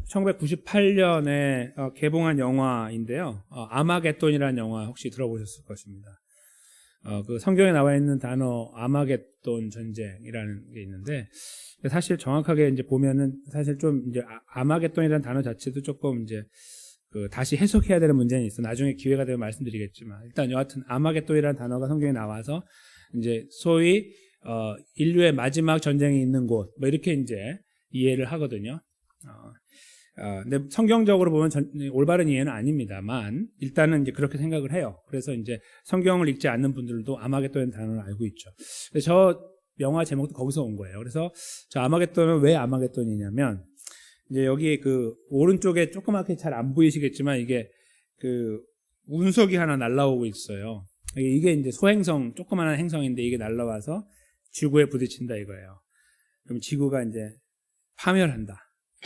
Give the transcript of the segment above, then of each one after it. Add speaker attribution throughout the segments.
Speaker 1: 1998년에 개봉한 영화인데요. 아마겟돈이라는 영화 혹시 들어보셨을 것입니다. 그 성경에 나와 있는 단어 아마겟돈 전쟁이라는 게 있는데, 사실 정확하게 이제 보면은 사실 좀 이제 아마겟돈이라는 단어 자체도 조금 이제 그 다시 해석해야 되는 문제는 있어. 나중에 기회가 되면 말씀드리겠지만, 일단 여하튼 아마겟돈이라는 단어가 성경에 나와서 이제 소위 인류의 마지막 전쟁이 있는 곳, 뭐 이렇게 이제 이해를 하거든요. 근데 성경적으로 보면 올바른 이해는 아닙니다만 일단은 이제 그렇게 생각을 해요. 그래서 이제 성경을 읽지 않는 분들도 아마겟돈이라는 단어를 알고 있죠. 저 영화 제목도 거기서 온 거예요. 그래서 저 아마겟돈은 왜 아마겟돈이냐면, 이제 여기 그 오른쪽에 조그맣게 잘 안 보이시겠지만 이게 그 운석이 하나 날라오고 있어요. 이게 이제 소행성, 조그마한 행성인데 이게 날라와서 지구에 부딪힌다 이거예요. 그럼 지구가 이제 파멸한다.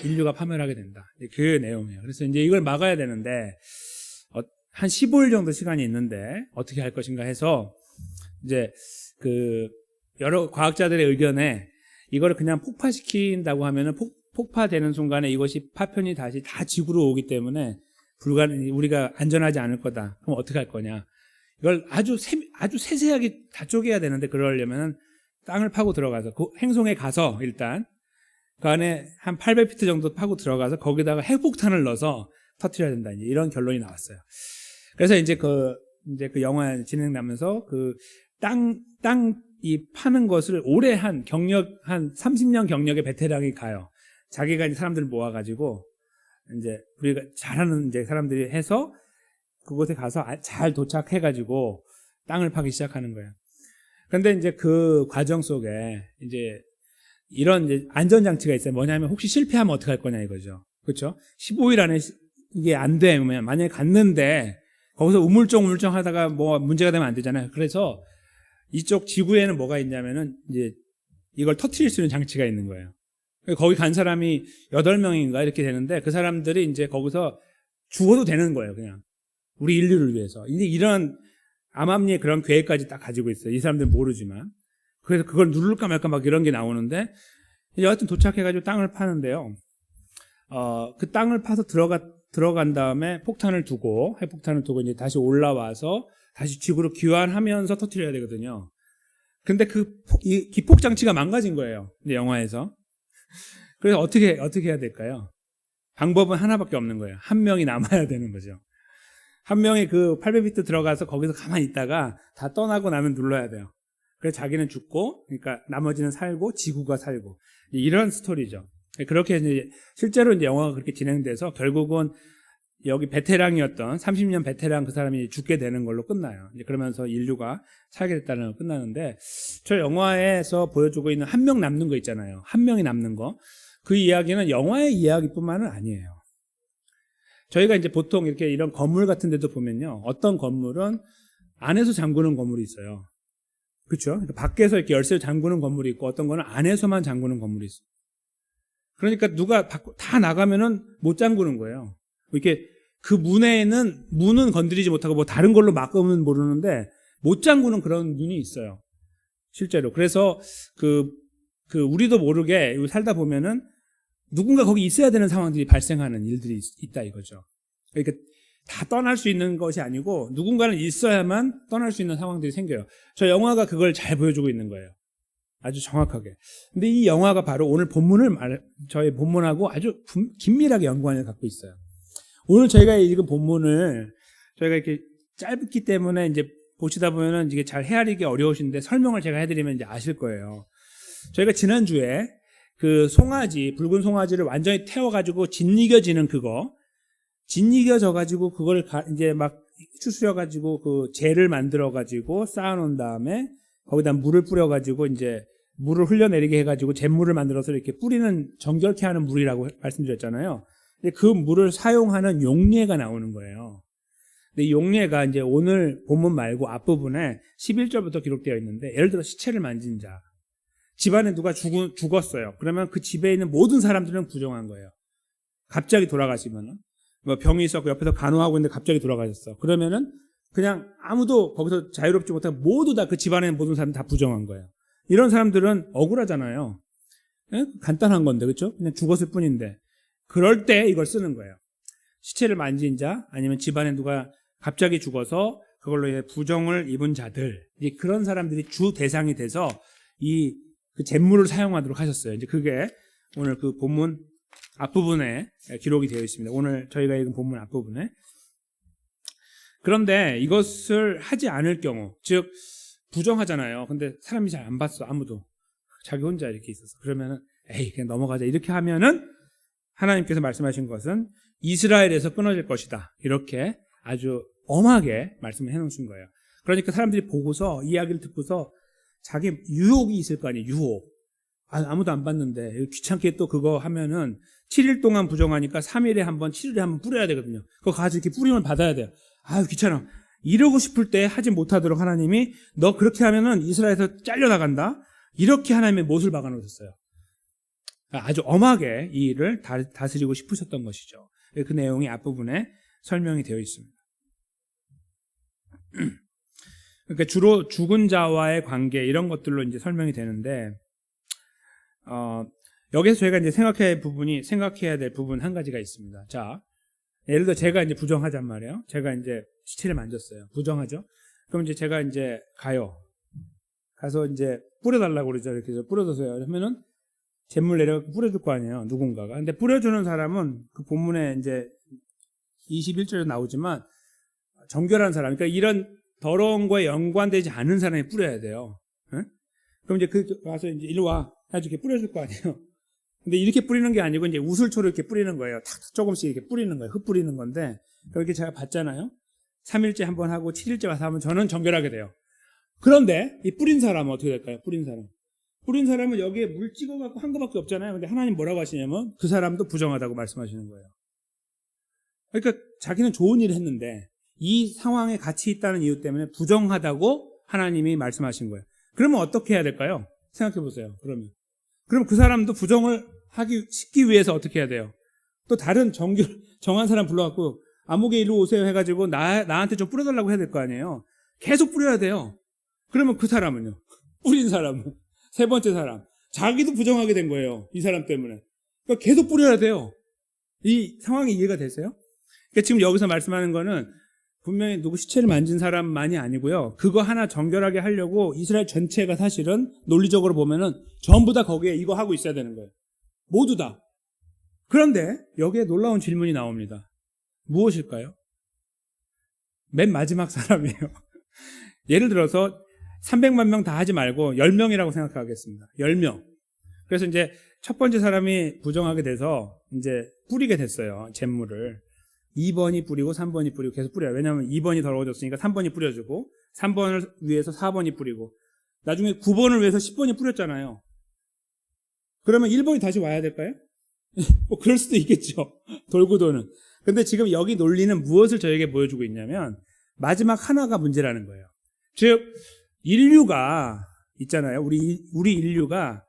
Speaker 1: 인류가 파멸하게 된다. 그 내용이에요. 그래서 이제 이걸 막아야 되는데 한 15일 정도 시간이 있는데 어떻게 할 것인가 해서 이제 그 여러 과학자들의 의견에 이거를 그냥 폭파시킨다고 하면은 폭파되는 순간에 이것이 파편이 다시 다 지구로 오기 때문에 우리가 안전하지 않을 거다. 그럼 어떻게 할 거냐? 이걸 아주 세세하게 다 쪼개야 되는데, 그러려면은 땅을 파고 들어가서 그 행성에 가서 일단 그 안에 한 800피트 정도 파고 들어가서 거기다가 핵폭탄을 넣어서 터뜨려야 된다. 이제 이런 결론이 나왔어요. 그래서 이제 그 영화 진행되면서 그 이 파는 것을 오래 한 30년 경력의 베테랑이 가요. 자기가 이제 사람들을 모아가지고 이제 우리가 잘하는 이제 사람들이 해서 그곳에 가서 잘 도착해가지고 땅을 파기 시작하는 거예요. 그런데 이제 그 과정 속에 이제 이런 이제 안전장치가 있어요. 뭐냐면 혹시 실패하면 어떻게 할 거냐 이거죠. 그렇죠? 15일 안에 이게 안 되면, 만약에 갔는데 거기서 우물쩡 하다가 뭐 문제가 되면 안 되잖아요. 그래서 이쪽 지구에는 뭐가 있냐면은 이제 이걸 터트릴 수 있는 장치가 있는 거예요. 거기 간 사람이 8명인가 이렇게 되는데 그 사람들이 이제 거기서 죽어도 되는 거예요. 그냥 우리 인류를 위해서. 이제 이런 암암리의 그런 계획까지 딱 가지고 있어요. 이 사람들은 모르지만. 그래서 그걸 누를까 말까 막 이런 게 나오는데, 여하튼 도착해가지고 땅을 파는데요. 그 땅을 파서 들어간 다음에 핵폭탄을 두고 이제 다시 올라와서 다시 지구로 귀환하면서 터뜨려야 되거든요. 근데 이 기폭 장치가 망가진 거예요. 영화에서. 그래서 어떻게 해야 될까요? 방법은 하나밖에 없는 거예요. 한 명이 남아야 되는 거죠. 한 명이 그 800피트 들어가서 거기서 가만히 있다가 다 떠나고 나면 눌러야 돼요. 그래서 자기는 죽고, 그러니까 나머지는 살고 지구가 살고, 이런 스토리죠. 그렇게 이제 실제로 이제 영화가 그렇게 진행돼서 결국은 여기 베테랑이었던 30년 베테랑 그 사람이 죽게 되는 걸로 끝나요. 이제 그러면서 인류가 살게 됐다는 걸 끝나는데, 저 영화에서 보여주고 있는 한 명 남는 거 있잖아요. 한 명이 남는 거. 그 이야기는 영화의 이야기뿐만은 아니에요. 저희가 이제 보통 이렇게 이런 건물 같은 데도 보면요. 어떤 건물은 안에서 잠그는 건물이 있어요. 그렇죠? 그러니까 밖에서 이렇게 열쇠를 잠그는 건물이 있고 어떤 거는 안에서만 잠그는 건물이 있어요. 그러니까 누가 다 나가면은 못 잠그는 거예요. 이렇게 그 문은 건드리지 못하고 뭐 다른 걸로 막으면 모르는데 못 잠그는 그런 문이 있어요. 실제로. 그래서 우리도 모르게 살다 보면은 누군가 거기 있어야 되는 상황들이 발생하는 일들이 있다 이거죠. 그러니까 다 떠날 수 있는 것이 아니고 누군가는 있어야만 떠날 수 있는 상황들이 생겨요. 저 영화가 그걸 잘 보여주고 있는 거예요. 아주 정확하게. 근데 이 영화가 바로 오늘 저희 본문하고 아주 긴밀하게 연관을 갖고 있어요. 오늘 저희가 읽은 본문을 저희가 이렇게 짧기 때문에 이제 보시다 보면은 이게 잘 헤아리기 어려우신데 설명을 제가 해드리면 이제 아실 거예요. 저희가 지난주에 그 붉은 송아지를 완전히 태워가지고 짓이겨지는 짓이겨져가지고 그걸 이제 막 추스려가지고 그 젤을 만들어가지고 쌓아놓은 다음에 거기다 물을 뿌려가지고 이제 물을 흘려내리게 해가지고 잿물을 만들어서 이렇게 뿌리는 정결케 하는 물이라고 말씀드렸잖아요. 근데 그 물을 사용하는 용례가 나오는 거예요. 근데 이 용례가 이제 오늘 본문 말고 앞부분에 11절부터 기록되어 있는데, 예를 들어 시체를 만진 자, 집안에 누가 죽었어요. 그러면 그 집에 있는 모든 사람들은 부정한 거예요. 갑자기 돌아가시면은 뭐 병이 있었고 옆에서 간호하고 있는데 갑자기 돌아가셨어. 그러면은 그냥 아무도 거기서 자유롭지 못하고 모두 다 그 집안에 있는 모든 사람 다 부정한 거예요. 이런 사람들은 억울하잖아요. 예? 간단한 건데, 그렇죠? 그냥 죽었을 뿐인데. 그럴 때 이걸 쓰는 거예요. 시체를 만진 자, 아니면 집안에 누가 갑자기 죽어서 그걸로 이제 부정을 입은 자들, 이제 그런 사람들이 주 대상이 돼서 그 재물을 사용하도록 하셨어요. 이제 그게 오늘 그 본문 앞부분에 기록이 되어 있습니다. 오늘 저희가 읽은 본문 앞부분에. 그런데 이것을 하지 않을 경우, 즉 부정하잖아요. 근데 사람이 잘 안 봤어, 아무도. 자기 혼자 이렇게 있어서. 그러면은 에이 그냥 넘어가자 이렇게 하면은 하나님께서 말씀하신 것은 이스라엘에서 끊어질 것이다. 이렇게 아주 엄하게 말씀을 해놓으신 거예요. 그러니까 사람들이 보고서 이야기를 듣고서 자기 유혹이 있을 거 아니에요. 유혹. 아무도 안 봤는데 귀찮게 또 그거 하면은 7일 동안 부정하니까 3일에 한 번, 7일에 한 번 뿌려야 되거든요. 그거 가지고 이렇게 뿌림을 받아야 돼요. 아유 귀찮아. 이러고 싶을 때 하지 못하도록 하나님이 너 그렇게 하면은 이스라엘에서 잘려나간다. 이렇게 하나님의 못을 박아놓으셨어요. 아주 엄하게 이 일을 다스리고 싶으셨던 것이죠. 그 내용이 앞부분에 설명이 되어 있습니다. 그러니까 주로 죽은 자와의 관계 이런 것들로 이제 설명이 되는데, 여기서 저희가 이제 생각해야 될 부분 한 가지가 있습니다. 자, 예를 들어 제가 이제 부정하잔 말이에요. 제가 이제 시체를 만졌어요. 부정하죠. 그럼 이제 제가 이제 가서 이제 뿌려달라고 그러죠. 이렇게 해서 뿌려주세요. 그러면은 잿물 내려가 뿌려줄 거 아니에요. 누군가가. 근데 뿌려주는 사람은 그 본문에 이제 21절에 나오지만 정결한 사람, 그러니까 이런 더러운 거에 연관되지 않은 사람이 뿌려야 돼요. 응? 그럼 이제 가서 이제 일로 와. 아주 이렇게 뿌려줄 거 아니에요. 근데 이렇게 뿌리는 게 아니고 이제 우슬초로 이렇게 뿌리는 거예요. 탁 조금씩 이렇게 뿌리는 거예요. 흙 뿌리는 건데 그렇게 제가 봤잖아요. 3일째 한번 하고 7일째 와서 하면 저는 정결하게 돼요. 그런데 이 뿌린 사람은 어떻게 될까요? 뿌린 사람은 여기에 물 찍어갖고 한 거밖에 없잖아요. 근데 하나님 뭐라고 하시냐면 그 사람도 부정하다고 말씀하시는 거예요. 그러니까 자기는 좋은 일을 했는데 이 상황에 같이 있다는 이유 때문에 부정하다고 하나님이 말씀하신 거예요. 그러면 어떻게 해야 될까요? 생각해 보세요. 그럼 그 사람도 부정을 시키기 위해서 어떻게 해야 돼요? 또 다른 정한 사람 불러갖고 아무개 일로 오세요 해가지고 나한테 좀 뿌려달라고 해야 될 거 아니에요. 계속 뿌려야 돼요. 그러면 그 사람은요? 뿌린 사람은 세 번째 사람 자기도 부정하게 된 거예요. 이 사람 때문에. 그러니까 계속 뿌려야 돼요. 이 상황이 이해가 되세요? 그러니까 지금 여기서 말씀하는 거는 분명히 누구 시체를 만진 사람만이 아니고요. 그거 하나 정결하게 하려고 이스라엘 전체가 사실은 논리적으로 보면은 전부 다 거기에 이거 하고 있어야 되는 거예요. 모두 다. 그런데 여기에 놀라운 질문이 나옵니다. 무엇일까요? 맨 마지막 사람이에요. 예를 들어서 300만 명 다 하지 말고 10명이라고 생각하겠습니다. 10명. 그래서 이제 첫 번째 사람이 부정하게 돼서 이제 뿌리게 됐어요. 잿물을. 2번이 뿌리고 3번이 뿌리고 계속 뿌려요. 왜냐하면 2번이 더러워졌으니까 3번이 뿌려주고 3번을 위해서 4번이 뿌리고 나중에 9번을 위해서 10번이 뿌렸잖아요. 그러면 1번이 다시 와야 될까요? 뭐 그럴 수도 있겠죠. 돌고 도는. 근데 지금 여기 논리는 무엇을 저에게 보여주고 있냐면 마지막 하나가 문제라는 거예요. 즉 인류가 있잖아요. 우리 인류가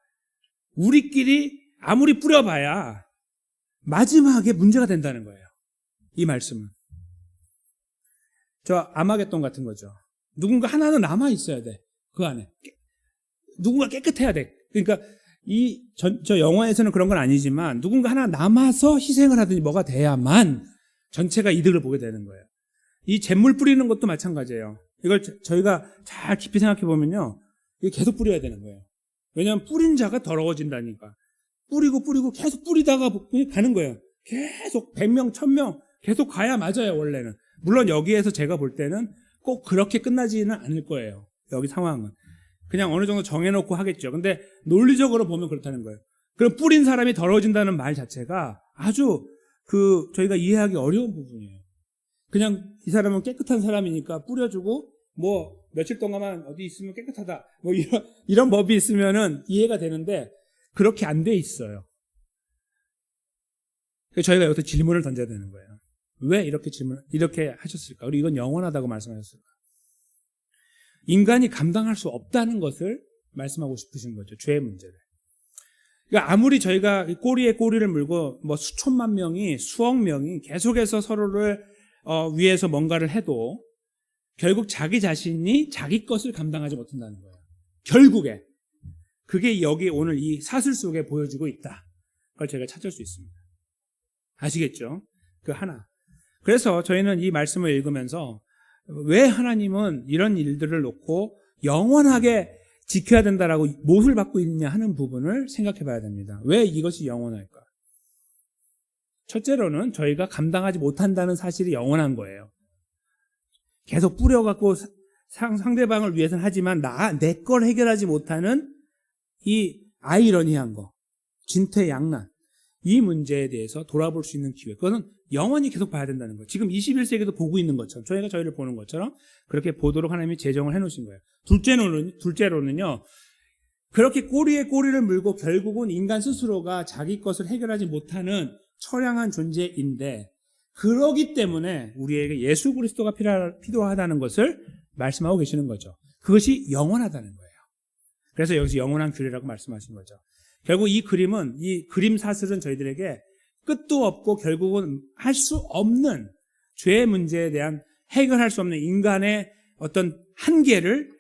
Speaker 1: 우리끼리 아무리 뿌려봐야 마지막에 문제가 된다는 거예요. 이 말씀은. 저 아마겟돈 같은 거죠. 누군가 하나는 남아 있어야 돼. 그 안에. 누군가 깨끗해야 돼. 그러니까 저 영화에서는 그런 건 아니지만 누군가 하나 남아서 희생을 하든지 뭐가 돼야만 전체가 이득을 보게 되는 거예요. 이 잿물 뿌리는 것도 마찬가지예요. 이걸 저희가 잘 깊이 생각해 보면요. 이게 계속 뿌려야 되는 거예요. 왜냐하면 뿌린 자가 더러워진다니까. 뿌리고 계속 뿌리다가 가는 거예요. 계속 100명, 1000명 계속 가야 맞아요, 원래는. 물론 여기에서 제가 볼 때는 꼭 그렇게 끝나지는 않을 거예요. 여기 상황은. 그냥 어느 정도 정해놓고 하겠죠. 근데 논리적으로 보면 그렇다는 거예요. 그럼 뿌린 사람이 더러워진다는 말 자체가 아주 저희가 이해하기 어려운 부분이에요. 그냥 이 사람은 깨끗한 사람이니까 뿌려주고 뭐 며칠 동안만 어디 있으면 깨끗하다. 뭐 이런 법이 있으면은 이해가 되는데 그렇게 안 돼 있어요. 그래서 저희가 여기서 질문을 던져야 되는 거예요. 왜 이렇게 하셨을까? 그리고 이건 영원하다고 말씀하셨을까? 인간이 감당할 수 없다는 것을 말씀하고 싶으신 거죠. 죄의 문제를. 그러니까 아무리 저희가 꼬리에 꼬리를 물고 뭐 수천만 명이 수억 명이 계속해서 서로를 위해서 뭔가를 해도 결국 자기 자신이 자기 것을 감당하지 못한다는 거예요. 결국에. 그게 여기 오늘 이 사슬 속에 보여지고 있다. 그걸 제가 찾을 수 있습니다. 아시겠죠? 그 하나. 그래서 저희는 이 말씀을 읽으면서 왜 하나님은 이런 일들을 놓고 영원하게 지켜야 된다라고 못을 받고 있느냐 하는 부분을 생각해 봐야 됩니다. 왜 이것이 영원할까? 첫째로는 저희가 감당하지 못한다는 사실이 영원한 거예요. 계속 뿌려갖고 상대방을 위해서는 하지만 내 걸 해결하지 못하는 이 아이러니한 거, 진퇴양난, 이 문제에 대해서 돌아볼 수 있는 기회, 그것은 영원히 계속 봐야 된다는 거예요. 지금 21세기도 보고 있는 것처럼, 저희가 저희를 보는 것처럼 그렇게 보도록 하나님이 제정을 해놓으신 거예요. 둘째로는요, 그렇게 꼬리에 꼬리를 물고 결국은 인간 스스로가 자기 것을 해결하지 못하는 처량한 존재인데, 그러기 때문에 우리에게 예수 그리스도가 필요하다는 것을 말씀하고 계시는 거죠. 그것이 영원하다는 거예요. 그래서 여기서 영원한 규례라고 말씀하신 거죠. 결국 이 그림 사슬은 저희들에게 끝도 없고 결국은 할 수 없는 죄의 문제에 대한 해결할 수 없는 인간의 어떤 한계를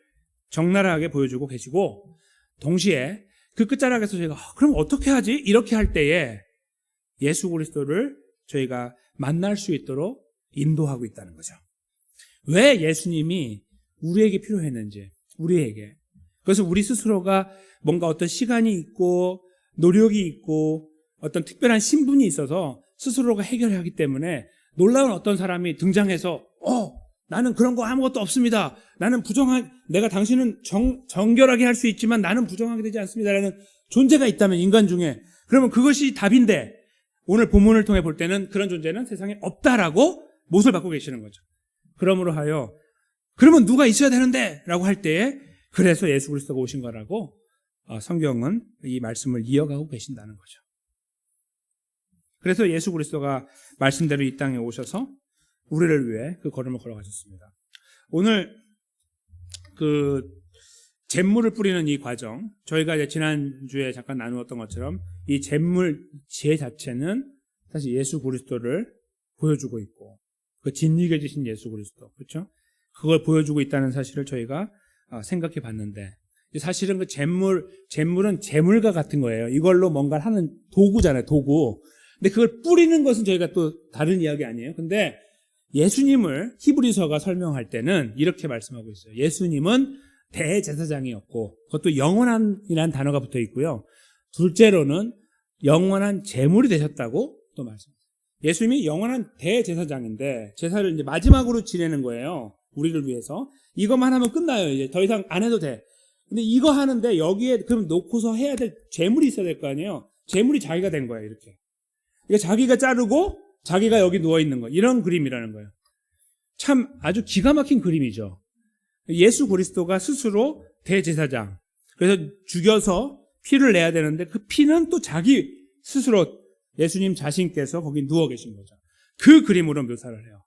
Speaker 1: 적나라하게 보여주고 계시고, 동시에 그 끝자락에서 저희가 그럼 어떻게 하지? 이렇게 할 때에 예수 그리스도를 저희가 만날 수 있도록 인도하고 있다는 거죠. 왜 예수님이 우리에게 필요했는지, 우리에게. 그래서 우리 스스로가 뭔가 어떤 시간이 있고 노력이 있고 어떤 특별한 신분이 있어서 스스로가 해결하기 때문에 놀라운 어떤 사람이 등장해서 나는 그런 거 아무것도 없습니다. 나는 내가 당신은 정결하게 할 수 있지만 나는 부정하게 되지 않습니다라는 존재가 있다면, 인간 중에, 그러면 그것이 답인데, 오늘 본문을 통해 볼 때는 그런 존재는 세상에 없다라고 못을 받고 계시는 거죠. 그러므로 하여 그러면 누가 있어야 되는데 라고 할 때에 그래서 예수 그리스도가 오신 거라고 성경은 이 말씀을 이어가고 계신다는 거죠. 그래서 예수 그리스도가 말씀대로 이 땅에 오셔서 우리를 위해 그 걸음을 걸어가셨습니다. 오늘 그 잿물을 뿌리는 이 과정, 저희가 이제 지난주에 잠깐 나누었던 것처럼 이 잿물 제 자체는 사실 예수 그리스도를 보여주고 있고, 그 진리게 지신 예수 그리스도, 그렇죠? 그걸 보여주고 있다는 사실을 저희가 생각해 봤는데, 사실은 그 잿물은 재물과 같은 거예요. 이걸로 뭔가를 하는 도구잖아요, 도구. 근데 그걸 뿌리는 것은 저희가 또 다른 이야기 아니에요. 근데 예수님을 히브리서가 설명할 때는 이렇게 말씀하고 있어요. 예수님은 대제사장이었고, 그것도 영원한이라는 단어가 붙어 있고요. 둘째로는 영원한 제물이 되셨다고 또 말씀합니다. 예수님이 영원한 대제사장인데 제사를 이제 마지막으로 지내는 거예요. 우리를 위해서. 이것만 하면 끝나요. 이제 더 이상 안 해도 돼. 근데 이거 하는데 여기에 그럼 놓고서 해야 될 제물이 있어야 될 거 아니에요. 제물이 자기가 된 거예요. 이렇게. 그러니까 자기가 자르고 자기가 여기 누워 있는 거, 이런 그림이라는 거예요. 참 아주 기가 막힌 그림이죠. 예수 그리스도가 스스로 대제사장, 그래서 죽여서 피를 내야 되는데 그 피는 또 자기 스스로 예수님 자신께서 거기 누워 계신 거죠. 그 그림으로 묘사를 해요.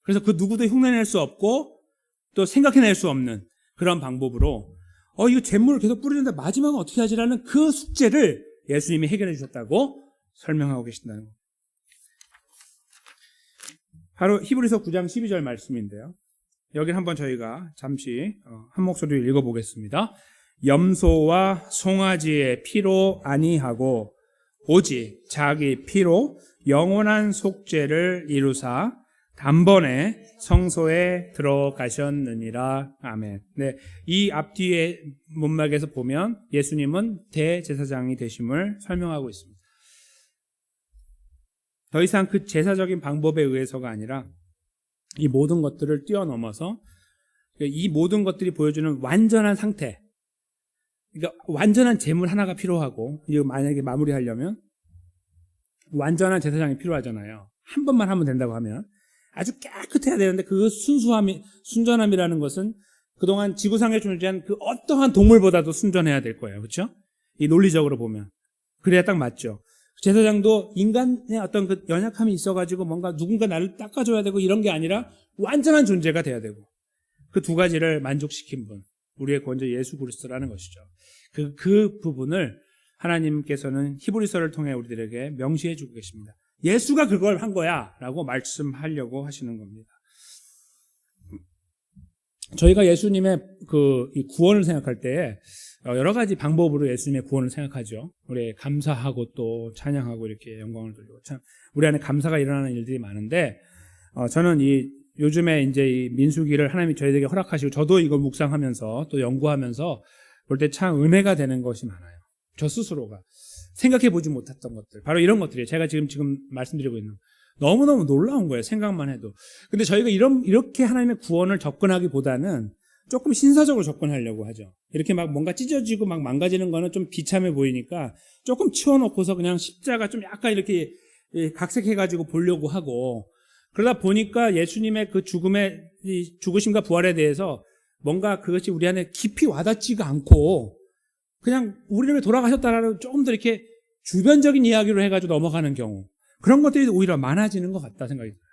Speaker 1: 그래서 그 누구도 흉내낼 수 없고 또 생각해낼 수 없는 그런 방법으로 이거 잿물을 계속 뿌리는데 마지막은 어떻게 하지라는 그 숙제를 예수님이 해결해 주셨다고 설명하고 계신다는 겁니다. 바로 히브리서 9장 12절 말씀인데요. 여기를 한번 저희가 잠시 한 목소리로 읽어보겠습니다. 염소와 송아지의 피로 아니하고 오직 자기 피로 영원한 속죄를 이루사 단번에 성소에 들어가셨느니라. 아멘. 네, 이 앞뒤의 문맥에서 보면 예수님은 대제사장이 되심을 설명하고 있습니다. 더 이상 그 제사적인 방법에 의해서가 아니라 이 모든 것들을 뛰어넘어서 이 모든 것들이 보여주는 완전한 상태, 그러니까 완전한 제물 하나가 필요하고, 이거 만약에 마무리하려면 완전한 제사장이 필요하잖아요. 한 번만 하면 된다고 하면 아주 깨끗해야 되는데 그 순전함이라는 것은 그동안 지구상에 존재한 그 어떠한 동물보다도 순전해야 될 거예요. 그렇죠? 이 논리적으로 보면 그래야 딱 맞죠. 제사장도 인간의 어떤 그 연약함이 있어가지고 뭔가 누군가 나를 닦아줘야 되고 이런 게 아니라 완전한 존재가 돼야 되고, 그 두 가지를 만족시킨 분, 우리의 구원자 예수 그리스도라는 것이죠. 그 부분을 하나님께서는 히브리서를 통해 우리들에게 명시해 주고 계십니다. 예수가 그걸 한 거야 라고 말씀하려고 하시는 겁니다. 저희가 예수님의 이 구원을 생각할 때 여러 가지 방법으로 예수님의 구원을 생각하죠. 우리 감사하고 또 찬양하고 이렇게 영광을 돌리고 참 우리 안에 감사가 일어나는 일들이 많은데 저는 이 요즘에 이제 이 민수기를 하나님이 저희에게 허락하시고 저도 이걸 묵상하면서 또 연구하면서 볼 때 참 은혜가 되는 것이 많아요. 저 스스로가 생각해 보지 못했던 것들 바로 이런 것들이에요. 제가 지금 말씀드리고 있는 너무너무 놀라운 거예요. 생각만 해도. 근데 저희가 이렇게 하나님의 구원을 접근하기보다는 조금 신사적으로 접근하려고 하죠. 이렇게 막 뭔가 찢어지고 막 망가지는 거는 좀 비참해 보이니까 조금 치워놓고서 그냥 십자가 좀 약간 이렇게 각색해가지고 보려고 하고 그러다 보니까 예수님의 그 죽으심과 부활에 대해서 뭔가 그것이 우리 안에 깊이 와닿지가 않고 그냥 우리를 돌아가셨다라는 조금 더 이렇게 주변적인 이야기로 해가지고 넘어가는 경우 그런 것들이 오히려 많아지는 것 같다 생각이 들어요.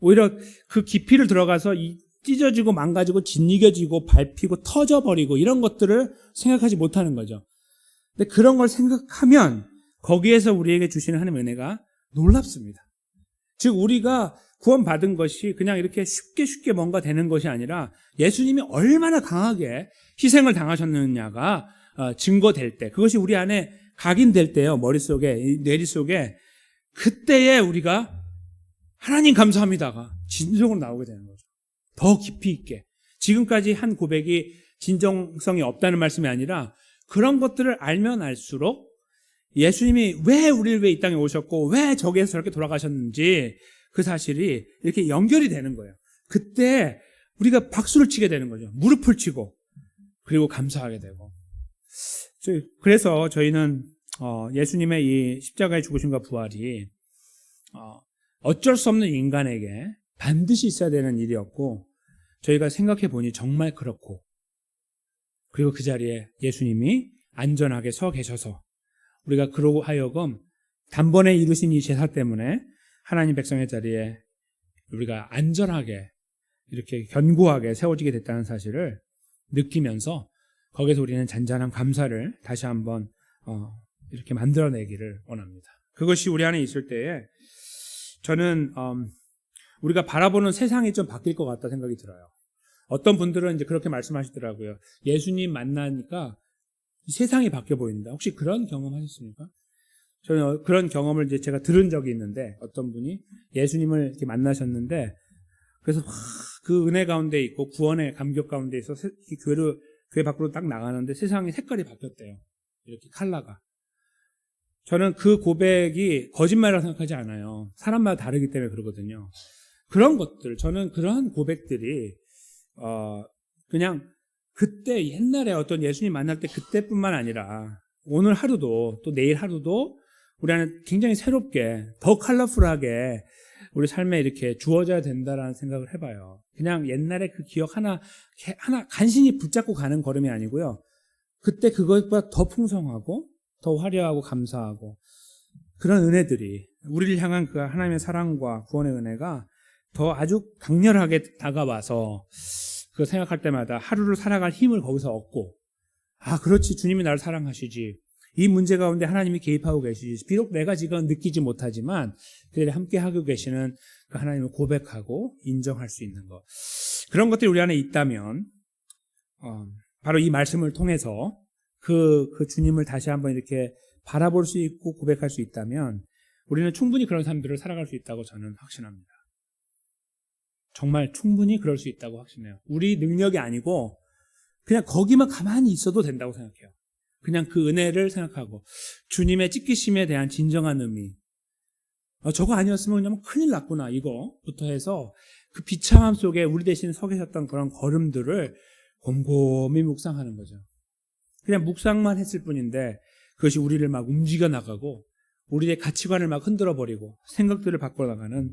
Speaker 1: 오히려 그 깊이를 들어가서 찢어지고 망가지고 짓이겨지고 밟히고 터져버리고 이런 것들을 생각하지 못하는 거죠. 근데 그런 걸 생각하면 거기에서 우리에게 주시는 하나님의 은혜가 놀랍습니다. 즉 우리가 구원받은 것이 그냥 이렇게 쉽게 뭔가 되는 것이 아니라 예수님이 얼마나 강하게 희생을 당하셨느냐가 증거될 때 그것이 우리 안에 각인될 때요. 머릿속에 뇌리 속에 그때에 우리가 하나님 감사합니다가 진정으로 나오게 되는 거죠. 더 깊이 있게. 지금까지 한 고백이 진정성이 없다는 말씀이 아니라 그런 것들을 알면 알수록 예수님이 왜 우리를 왜 이 땅에 오셨고 왜 저기에서 저렇게 돌아가셨는지 그 사실이 이렇게 연결이 되는 거예요. 그때 우리가 박수를 치게 되는 거죠. 무릎을 치고 그리고 감사하게 되고. 그래서 저희는 예수님의 이 십자가의 죽으심과 부활이 어쩔 수 없는 인간에게 반드시 있어야 되는 일이었고 저희가 생각해 보니 정말 그렇고 그리고 그 자리에 예수님이 안전하게 서 계셔서 우리가 그러고 하여금 단번에 이루신 이 제사 때문에 하나님 백성의 자리에 우리가 안전하게 이렇게 견고하게 세워지게 됐다는 사실을 느끼면서 거기서 우리는 잔잔한 감사를 다시 한번 이렇게 만들어내기를 원합니다. 그것이 우리 안에 있을 때에 저는 우리가 바라보는 세상이 좀 바뀔 것 같다 생각이 들어요. 어떤 분들은 이제 그렇게 말씀하시더라고요. 예수님 만나니까 세상이 바뀌어 보인다. 혹시 그런 경험 하셨습니까? 저는 그런 경험을 이제 제가 들은 적이 있는데 어떤 분이 예수님을 이렇게 만나셨는데 그래서 그 은혜 가운데 있고 구원의 감격 가운데 있어 교회 밖으로 딱 나가는데 세상의 색깔이 바뀌었대요. 이렇게 컬러가. 저는 그 고백이 거짓말이라고 생각하지 않아요. 사람마다 다르기 때문에 그러거든요. 그런 것들, 저는 그러한 고백들이 그냥 그때 옛날에 어떤 예수님 만날 때 그때뿐만 아니라 오늘 하루도 또 내일 하루도 우리 안에 굉장히 새롭게 더 컬러풀하게 우리 삶에 이렇게 주어져야 된다라는 생각을 해봐요. 그냥 옛날에 그 기억 하나 간신히 붙잡고 가는 걸음이 아니고요. 그때 그것보다 더 풍성하고 더 화려하고 감사하고 그런 은혜들이 우리를 향한 그 하나님의 사랑과 구원의 은혜가 더 아주 강렬하게 다가와서 그거 생각할 때마다 하루를 살아갈 힘을 거기서 얻고 그렇지 주님이 나를 사랑하시지 이 문제 가운데 하나님이 개입하고 계시지 비록 내가 지금 느끼지 못하지만 그들이 함께 하고 계시는 그 하나님을 고백하고 인정할 수 있는 것 그런 것들이 우리 안에 있다면 바로 이 말씀을 통해서 그 주님을 다시 한번 이렇게 바라볼 수 있고 고백할 수 있다면 우리는 충분히 그런 삶들을 살아갈 수 있다고 저는 확신합니다. 정말 충분히 그럴 수 있다고 확신해요. 우리 능력이 아니고 그냥 거기만 가만히 있어도 된다고 생각해요. 그냥 그 은혜를 생각하고 주님의 찢기심에 대한 진정한 의미 저거 아니었으면 그냥 큰일 났구나 이거부터 해서 그 비참함 속에 우리 대신 서 계셨던 그런 걸음들을 곰곰이 묵상하는 거죠. 그냥 묵상만 했을 뿐인데 그것이 우리를 막 움직여 나가고 우리의 가치관을 막 흔들어 버리고 생각들을 바꿔 나가는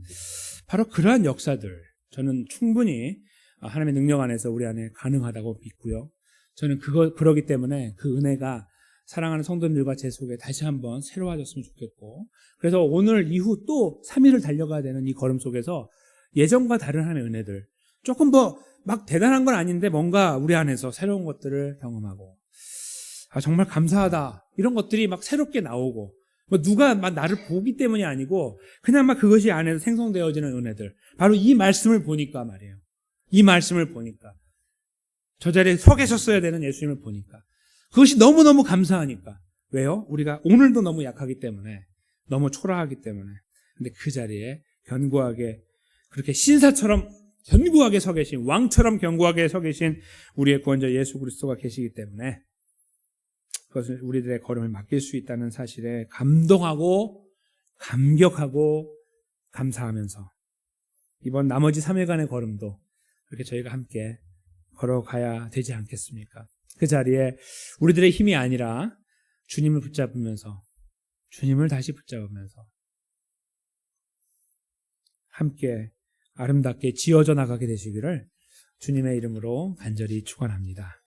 Speaker 1: 바로 그러한 역사들 저는 충분히 하나님의 능력 안에서 우리 안에 가능하다고 믿고요. 저는 그러기 때문에 그 은혜가 사랑하는 성도들과 제 속에 다시 한번 새로워졌으면 좋겠고 그래서 오늘 이후 또 3일을 달려가야 되는 이 걸음 속에서 예전과 다른 하나님의 은혜들 조금 더 막 대단한 건 아닌데 뭔가 우리 안에서 새로운 것들을 경험하고 정말 감사하다 이런 것들이 막 새롭게 나오고 누가 막 나를 보기 때문이 아니고 그냥 막 그것이 안에서 생성되어지는 은혜들 바로 이 말씀을 보니까 말이에요. 이 말씀을 보니까 저 자리에 서 계셨어야 되는 예수님을 보니까 그것이 너무너무 감사하니까. 왜요? 우리가 오늘도 너무 약하기 때문에, 너무 초라하기 때문에. 근데 그 자리에 견고하게, 그렇게 신사처럼 견고하게 서 계신, 왕처럼 견고하게 서 계신 우리의 구원자 예수 그리스도가 계시기 때문에 그것은 우리들의 걸음을 맡길 수 있다는 사실에 감동하고 감격하고 감사하면서 이번 나머지 3일간의 걸음도 그렇게 저희가 함께 걸어가야 되지 않겠습니까? 그 자리에 우리들의 힘이 아니라 주님을 붙잡으면서, 주님을 다시 붙잡으면서 함께 아름답게 지어져 나가게 되시기를 주님의 이름으로 간절히 축원합니다.